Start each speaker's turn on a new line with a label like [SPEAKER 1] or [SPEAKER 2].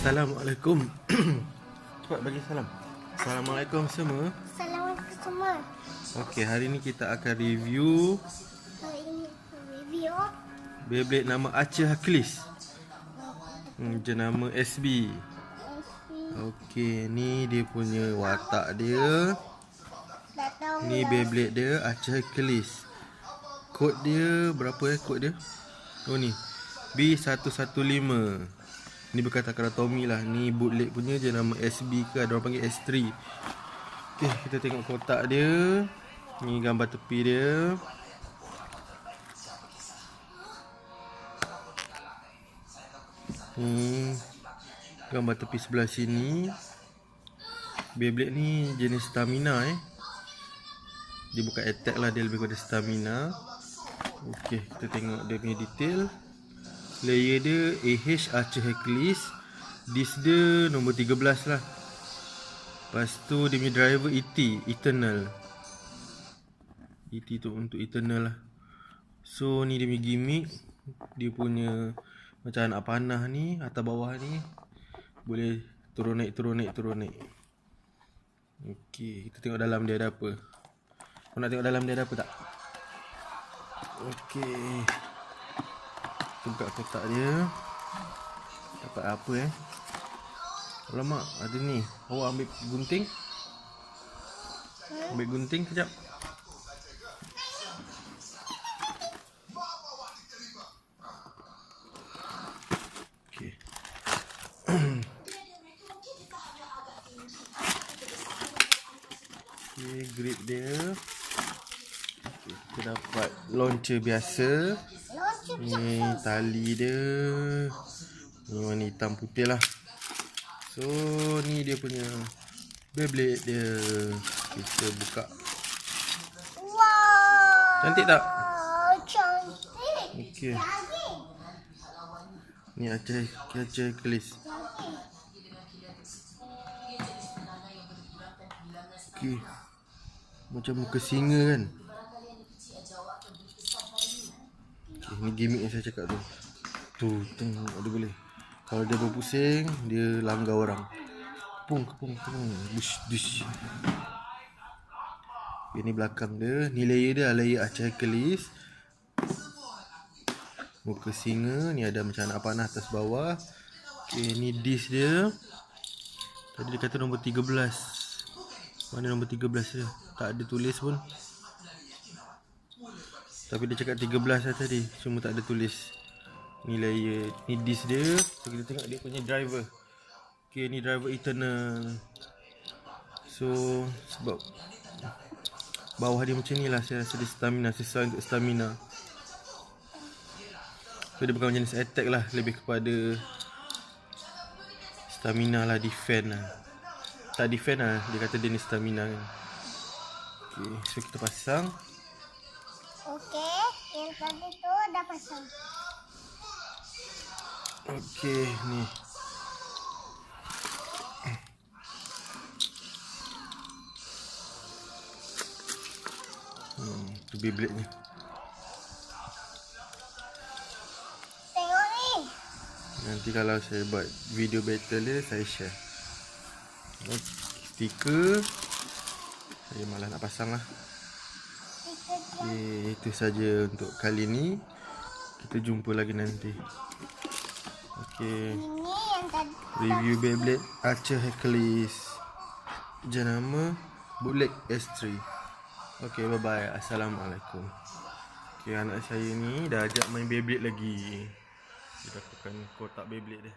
[SPEAKER 1] Assalamualaikum. Cepat bagi salam. Assalamualaikum semua.
[SPEAKER 2] Assalamualaikum semua.
[SPEAKER 1] Okey, hari ni kita akan review Beyblade nama Archer Hercules. Jenama SB. Okey, ni dia punya watak dia. Ni Beyblade dia Archer Hercules. Kod dia berapa kod dia? Oh ni B115. Ni berkata kata Tommy lah. Ni bootleg punya je, nama SB ke ada orang panggil S3. Okey, kita tengok kotak dia. Ni gambar tepi dia. Ni gambar tepi sebelah sini. Beyblade ni jenis stamina Dia bukan attack lah, dia lebih kepada stamina. Okey, kita tengok dia punya detail. Layer dia AH Archer Hercules. Disc dia nombor 13 lah. Lepas tu dia punya driver ET Eternal. ET tu untuk Eternal lah. So ni dia punya gimmick. Dia punya macam anak panah ni, atas bawah ni boleh turun naik. Okey, kita tengok dalam dia ada apa. Kau nak tengok dalam dia ada apa tak? Okey, buka kotak dia. Dapat apa Alamak, ada ni. Awak ambil gunting. Ambil gunting kejap. Okey. Okey, grip dia. Okey, kita dapat launcher biasa. Ni tali dia. Ni warna hitam putih lah. So ni dia punya Beyblade dia. Kita buka.
[SPEAKER 2] Wow,
[SPEAKER 1] cantik tak?
[SPEAKER 2] Cantik.
[SPEAKER 1] Okey. Ni Archer Hercules. Okey. Macam muka singa kan? Ni gimmick yang saya cakap tu. Ada boleh. Kalau dia berpusing, dia langgar orang. Kepung. Dush. Ini belakang dia. Ni layer dia, layer Archer Hercules. Muka singa. Ni ada macam anak panah atas bawah. Okay, ni disc dia. Tadi dia kata nombor 13. Mana nombor 13 dia? Tak ada tulis pun. Tapi dia cakap 13 lah tadi. Cuma tak ada tulis. Ni layer, ni disc dia. So kita tengok dia punya driver. Okay, ni driver Eternal. So sebab bawah dia macam ni lah, saya rasa dia stamina, sesuai untuk stamina. So dia bukan jenis attack lah, lebih kepada stamina lah, defend lah. Tak defend lah, dia kata dia ni stamina kan. Okay, so kita pasang.
[SPEAKER 2] Okey, yang tadi tu dah pasang.
[SPEAKER 1] Okey, ni. Tu Beyblade ni.
[SPEAKER 2] Tengok ni.
[SPEAKER 1] Nanti kalau saya buat video battle dia, saya share. Stiker saya malah nak pasang lah. Okay, itu saja untuk kali ni. Kita jumpa lagi nanti. Okay,
[SPEAKER 2] Ini yang tadi.
[SPEAKER 1] review Beyblade Archer Hercules. Jenama bootleg S3. Okay, bye bye. Assalamualaikum. Okay, anak saya ni dah ajak main Beyblade lagi. Dia dapatkan kotak Beyblade dia.